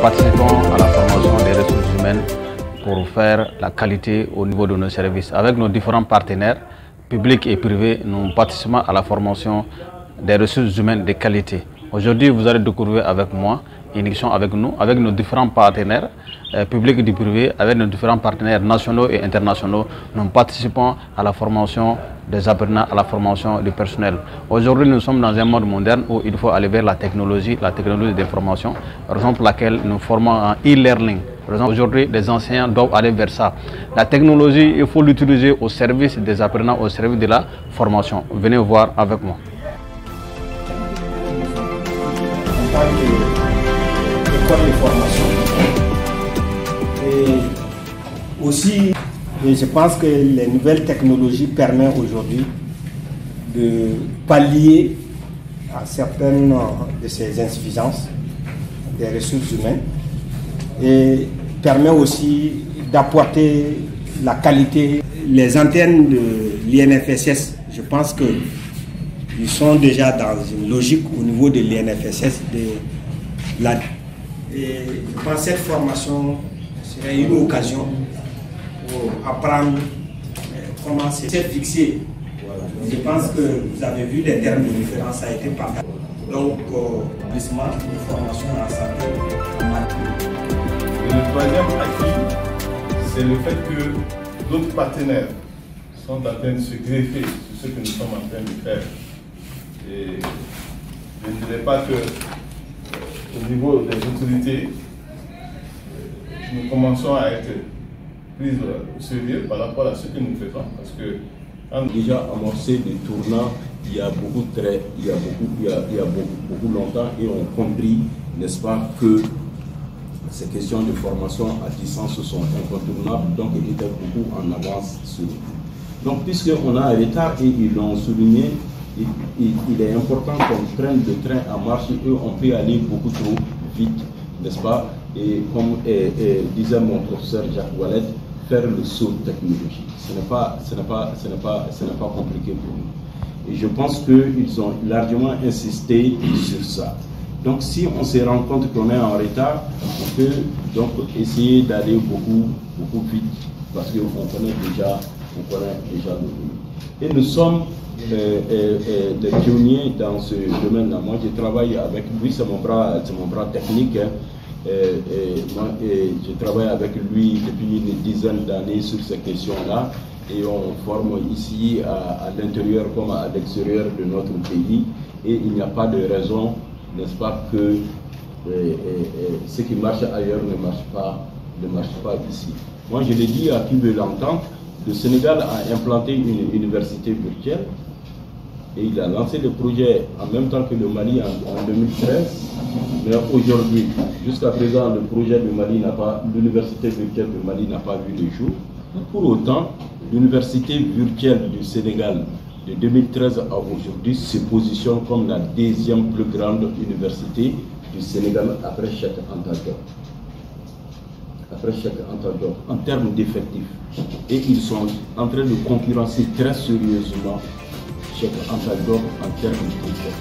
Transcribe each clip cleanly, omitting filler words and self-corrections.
participons à la formation des ressources humaines pour faire la qualité au niveau de nos services. Avec nos différents partenaires, publics et privés, nous participons à la formation des ressources humaines de qualité. Aujourd'hui, vous allez découvrir avec moi une émission avec nous, avec nos différents partenaires publics et privés, avec nos différents partenaires nationaux et internationaux. Nous participons à la formation des apprenants, à la formation du personnel. Aujourd'hui, nous sommes dans un monde moderne où il faut aller vers la technologie d'information, raison pour laquelle nous formons en e-learning. Aujourd'hui, les enseignants doivent aller vers ça. La technologie, il faut l'utiliser au service des apprenants, au service de la formation. Venez voir avec moi. École de formation. Et aussi, je pense que les nouvelles technologies permettent aujourd'hui de pallier à certaines de ces insuffisances des ressources humaines et permet aussi d'apporter la qualité. Les antennes de l'INFSS, je pense qu'ils sont déjà dans une logique au niveau de l'INFSS. Et je pense que cette formation serait une occasion pour apprendre comment c'est fixé. Voilà. Je pense que vous avez vu les termes de référence, ça a été partagé. Donc, établissement de formation en santé. Et le troisième acquis, c'est le fait que d'autres partenaires sont en train de se greffer sur ce que nous sommes en train de faire. Et je ne dirais pas que au niveau des autorités, nous commençons à être pris au sérieux par rapport à ce que nous faisons. Parce que déjà amorcé des tournants il y a beaucoup longtemps et ont compris, n'est-ce pas, que ces questions de formation à distance sont incontournables, donc ils étaient beaucoup en avance sur nous. Donc puisqu'on a un retard et ils l'ont souligné, il est important qu'on prenne le train en marche et on peut aller beaucoup trop vite, n'est-ce pas? Et comme disait mon professeur Jacques Wallet, faire le saut technologique. Ce n'est pas compliqué pour nous. Et je pense qu'ils ont largement insisté sur ça. Donc si on se rend compte qu'on est en retard, on peut donc essayer d'aller beaucoup vite parce qu'on connaît déjà le domaine. Et nous sommes des pionniers dans ce domaine-là. Moi, je travaille avec lui, c'est mon bras technique. Je travaille avec lui depuis une dizaine d'années sur ces questions-là. Et on forme ici, à l'intérieur comme à l'extérieur de notre pays. Et il n'y a pas de raison, n'est-ce pas, que ce qui marche ailleurs ne marche pas ici. Moi, je l'ai dit à qui veut l'entendre. Le Sénégal a implanté une université virtuelle et il a lancé le projet en même temps que le Mali en 2013. Mais aujourd'hui, jusqu'à présent, l'université virtuelle du Mali n'a pas vu le jour. Pour autant, l'université virtuelle du Sénégal de 2013 à aujourd'hui se positionne comme la deuxième plus grande université du Sénégal après Cheikh Anta Diop. En termes d'effectifs. Et ils sont en train de concurrencer très sérieusement Cheikh Anta Diop en termes d'effectifs.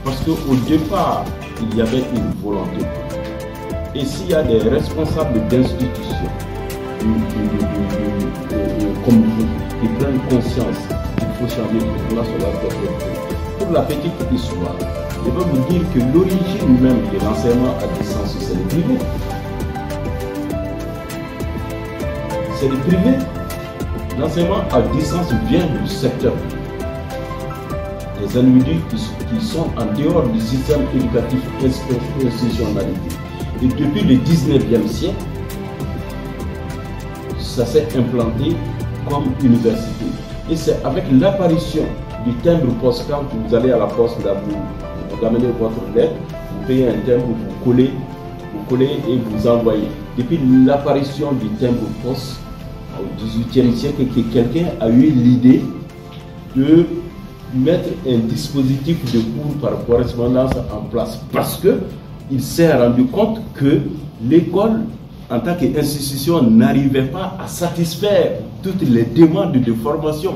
Parce qu'au départ, il y avait une volonté. Et s'il y a des responsables d'institutions comme vous qui prennent conscience qu'il faut changer pour la pour la petite histoire, je vais vous dire que l'origine même de l'enseignement à distance, c'est le privé. C'est le privé. L'enseignement à distance vient du secteur. Les individus qui sont en dehors du système éducatif institutionnalisé. Et depuis le 19e siècle, ça s'est implanté comme université. Et c'est avec l'apparition du timbre poste, quand vous allez à la poste, là, vous amenez votre lettre, vous payez un timbre, vous collez et vous envoyez. Depuis l'apparition du timbre poste, au XVIIIe siècle, que quelqu'un a eu l'idée de mettre un dispositif de cours par correspondance en place parce qu'il s'est rendu compte que l'école, en tant qu'institution, n'arrivait pas à satisfaire toutes les demandes de formation.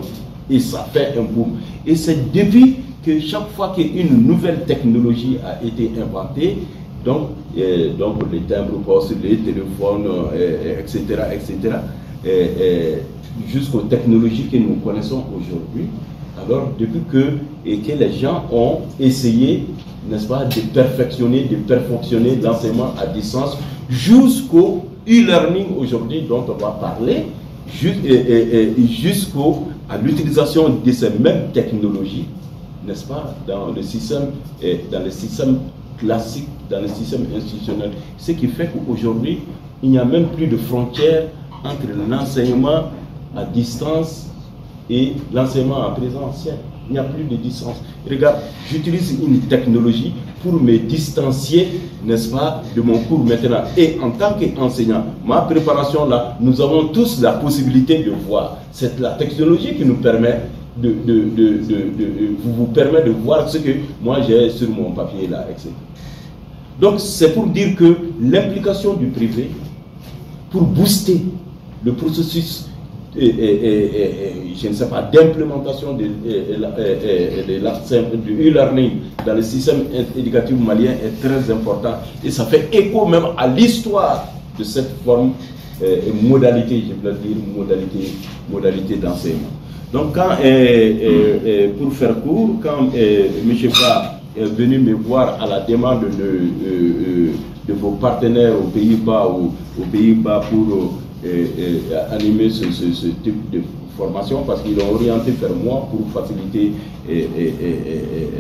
Et ça fait un boom. Et c'est depuis que chaque fois qu'une nouvelle technologie a été inventée, Donc les timbres postes, les téléphones, etc., jusqu'aux technologies que nous connaissons aujourd'hui. Alors, depuis que les gens ont essayé, n'est-ce pas, de perfectionner, de perfectionner l'enseignement à distance jusqu'au e-learning aujourd'hui dont on va parler, jusqu'à l'utilisation de ces mêmes technologies, n'est-ce pas, dans le système classique, dans le système institutionnel. Ce qui fait qu'aujourd'hui, il n'y a même plus de frontières entre l'enseignement à distance et l'enseignement en présentiel. Il n'y a plus de distance. Regarde, j'utilise une technologie pour me distancier, n'est-ce pas, de mon cours maintenant. Et en tant qu'enseignant, ma préparation là, nous avons tous la possibilité de voir. C'est la technologie qui nous permet vous permet de voir ce que moi j'ai sur mon papier là, etc. Donc c'est pour dire que l'implication du privé pour booster le processus je ne sais pas, d'implémentation du e-learning dans le système éducatif malien est très important et ça fait écho même à l'histoire de cette forme modalité, je peux dire modalité d'enseignement. Donc quand, pour faire court, quand M. Ba est venu me voir à la demande de vos partenaires aux Pays-Bas pour animer ce type de formation, parce qu'ils l'ont orienté vers moi pour faciliter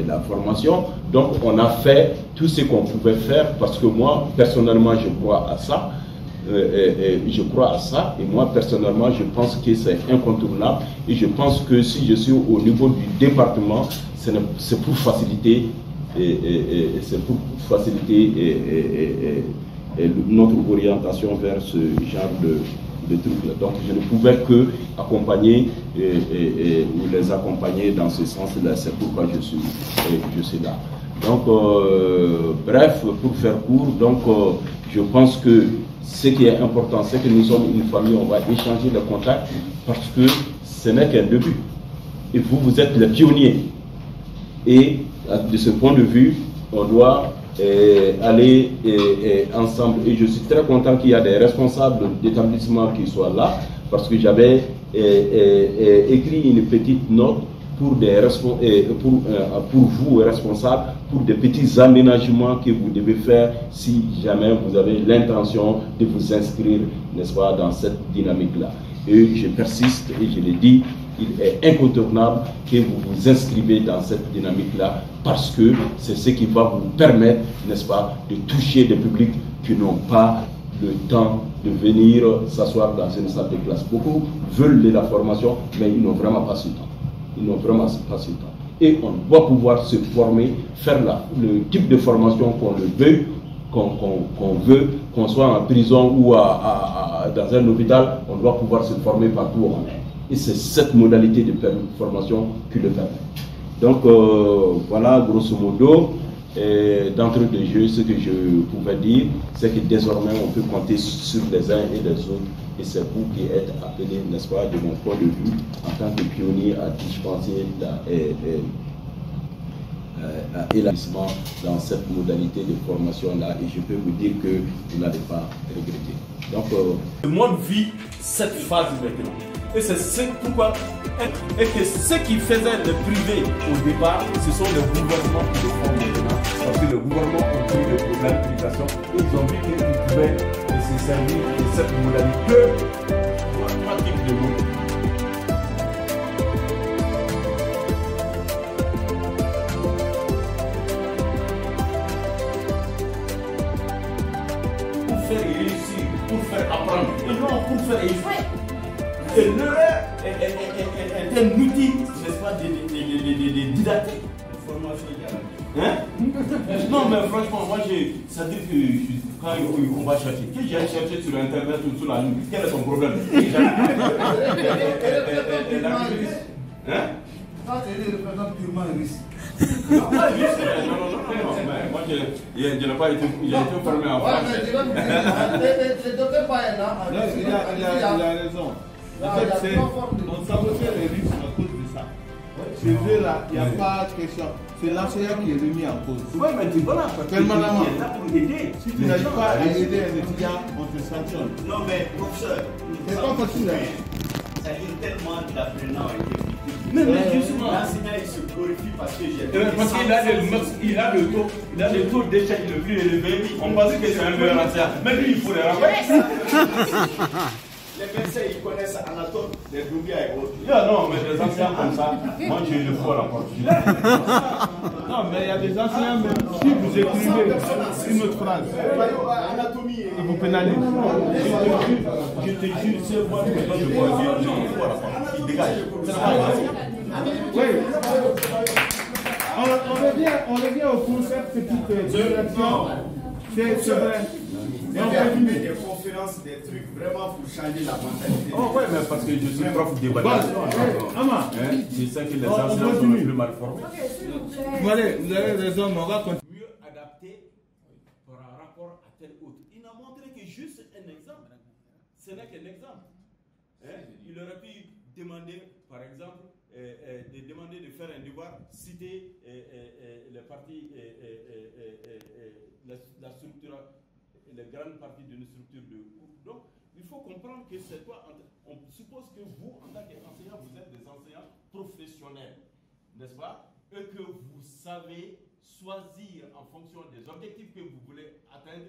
la formation. Donc on a fait tout ce qu'on pouvait faire, parce que moi personnellement je crois à ça. Et moi personnellement je pense que c'est incontournable, et je pense que si je suis au niveau du département, c'est pour faciliter notre orientation vers ce genre de trucs-là. Donc je ne pouvais que accompagner ou les accompagner dans ce sens-là. C'est pourquoi je suis là. Donc bref, pour faire court, donc je pense que ce qui est important, c'est que nous sommes une famille, on va échanger les contacts, parce que ce n'est qu'un début. Et vous êtes les pionniers. Et de ce point de vue, on doit aller ensemble. Et je suis très content qu'il y a des responsables d'établissement qui soient là, parce que j'avais écrit une petite note pour vous responsables, pour des petits aménagements que vous devez faire si jamais vous avez l'intention de vous inscrire, n'est-ce pas, dans cette dynamique-là. Et je persiste et je le dis, il est incontournable que vous vous inscrivez dans cette dynamique-là, parce que c'est ce qui va vous permettre, n'est-ce pas, de toucher des publics qui n'ont pas le temps de venir s'asseoir dans une salle de classe. Beaucoup veulent de la formation, mais ils n'ont vraiment pas ce temps. Et on doit pouvoir se former, faire le type de formation qu'on le veuille, qu'on veut, qu'on soit en prison ou dans un hôpital, on doit pouvoir se former partout où on est. Et c'est cette modalité de formation qui le permet. Donc voilà, grosso modo, d'entrée de jeu, ce que je pouvais dire, c'est que désormais on peut compter sur les uns et les autres. Et c'est vous qui êtes appelés, n'est-ce pas, de mon point de vue, en tant que pionnier à dispenser l'élargissement dans cette modalité de formation-là. Et je peux vous dire que vous n'allez pas regretter. Donc, le monde vit cette phase maintenant. Et c'est pourquoi, et que ce qui faisait le privé au départ, ce sont les gouvernements qui le font maintenant. Parce que le gouvernement a pris le problème d'éducation et ils ont vu qu'ils pouvaient se servir de cette modalité pour trois types de mots. Pour faire réussir, pour faire apprendre, et non pour faire effet. Et l'heure est un outil, n'est-ce pas, de didactique. Hein? Non, mais franchement, moi, ça dit que quand on va chercher, que j'ai cherché sur Internet ou sur la ligne, quel est son problème? Hein? Ça, c'est représente purement un risque. Non, moi, je n'ai pas été fermé en France. Il a raison. En fait, on sabotait les risques à cause de ça. Chez eux, là, il n'y a pas de question. c'est l'enseignant qui est remis en cause. Oui, mais tu voilà, parce que tu es là pour aider. Si tu n'arrives pas à aider un étudiant, on te sanctionne. Non, mais professeur, C'est pas possible. ça y est tellement d'apprenants et de mais justement, l'enseignant il se glorifie parce que j'ai. Parce qu'il a le taux d'échec le plus élevé. On pense que c'est un meilleur enseignant. Mais lui, il faut les rappeler. Les médecins, ils connaissent Anatole, les Doumbia et autres. Non, mais des enseignants comme ça, moi j'ai le foie à la porte. Non, mais il y a des enseignants, même si vous écrivez une autre phrase, Anatomie et. ils vous pénalisent. Je te jure, c'est moi qui me donne le foie. J'ai le foie à la porte. Il dégage. C'est pas Oui. On revient au concept petite direction. C'est vrai. Et on fait des conférences, des trucs vraiment pour changer la mentalité. Oh ouais, mais parce que je suis prof de je sais que les enseignants sont le plus mal formés. Vous avez raison, mais on va continuer. Mieux adapté par rapport à tel autre. Il n'a montré que juste un exemple. Ce n'est qu'un exemple. Il aurait pu demander, par exemple, de faire un devoir, citer les parties, la structure, les grandes parties d'une structure de cours. Donc, il faut comprendre que c'est toi, on suppose que vous, en tant qu'enseignant, vous êtes des enseignants professionnels, n'est-ce pas? Et que vous savez choisir en fonction des objectifs que vous voulez atteindre